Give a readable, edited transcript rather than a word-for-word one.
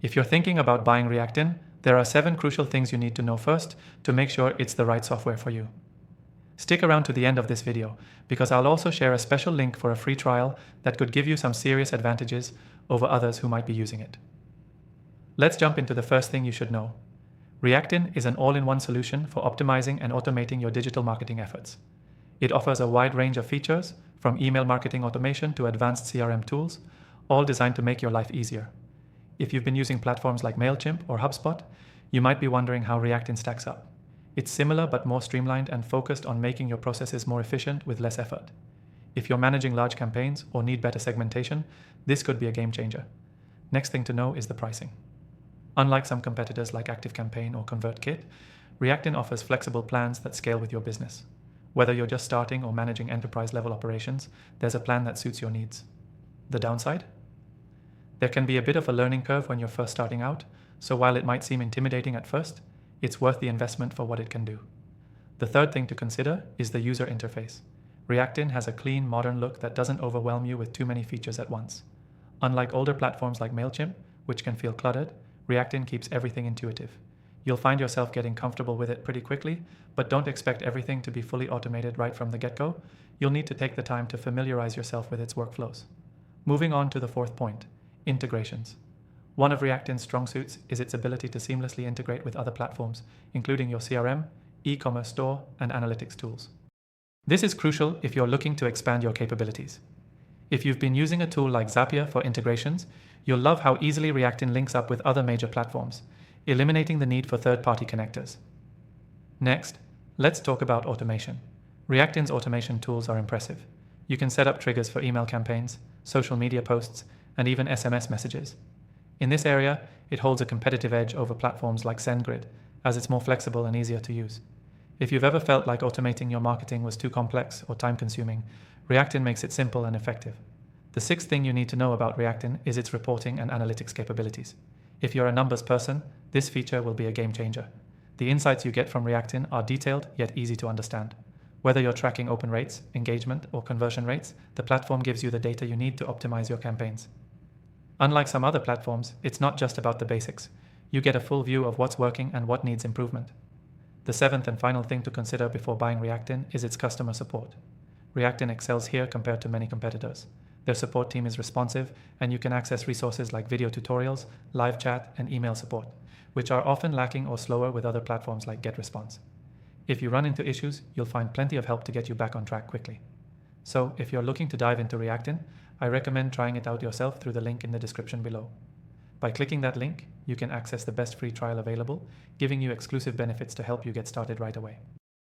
If you're thinking about buying ReactIn, there are 7 crucial things you need to know first to make sure it's the right software for you. Stick around to the end of this video, because I'll also share a special link for a free trial that could give you some serious advantages over others who might be using it. Let's jump into the first thing you should know. ReactIn is an all-in-one solution for optimizing and automating your digital marketing efforts. It offers a wide range of features, from email marketing automation to advanced CRM tools, all designed to make your life easier. If you've been using platforms like MailChimp or HubSpot, you might be wondering how ReactIn stacks up. It's similar but more streamlined and focused on making your processes more efficient with less effort. If you're managing large campaigns or need better segmentation, this could be a game changer. Next thing to know is the pricing. Unlike some competitors like ActiveCampaign or ConvertKit, ReactIn offers flexible plans that scale with your business. Whether you're just starting or managing enterprise-level operations, there's a plan that suits your needs. The downside? There can be a bit of a learning curve when you're first starting out, so while it might seem intimidating at first, it's worth the investment for what it can do. The third thing to consider is the user interface. ReactIn has a clean, modern look that doesn't overwhelm you with too many features at once. Unlike older platforms like MailChimp, which can feel cluttered, ReactIn keeps everything intuitive. You'll find yourself getting comfortable with it pretty quickly, but don't expect everything to be fully automated right from the get-go. You'll need to take the time to familiarize yourself with its workflows. Moving on to the fourth point, integrations. One of ReactIn's strong suits is its ability to seamlessly integrate with other platforms, including your CRM, e-commerce store, and analytics tools. This is crucial if you're looking to expand your capabilities. If you've been using a tool like Zapier for integrations, you'll love how easily ReactIn links up with other major platforms, eliminating the need for third-party connectors. Next, let's talk about automation. ReactIn's automation tools are impressive. You can set up triggers for email campaigns, social media posts, and even SMS messages. In this area, it holds a competitive edge over platforms like SendGrid, as it's more flexible and easier to use. If you've ever felt like automating your marketing was too complex or time-consuming, ReactIn makes it simple and effective. The sixth thing you need to know about ReactIn is its reporting and analytics capabilities. If you're a numbers person, this feature will be a game changer. The insights you get from ReactIn are detailed yet easy to understand. Whether you're tracking open rates, engagement, or conversion rates, the platform gives you the data you need to optimize your campaigns. Unlike some other platforms, it's not just about the basics. You get a full view of what's working and what needs improvement. The seventh and final thing to consider before buying ReactIn is its customer support. ReactIn excels here compared to many competitors. Their support team is responsive, and you can access resources like video tutorials, live chat, and email support, which are often lacking or slower with other platforms like GetResponse. If you run into issues, you'll find plenty of help to get you back on track quickly. So if you're looking to dive into ReactIn, I recommend trying it out yourself through the link in the description below. By clicking that link, you can access the best free trial available, giving you exclusive benefits to help you get started right away.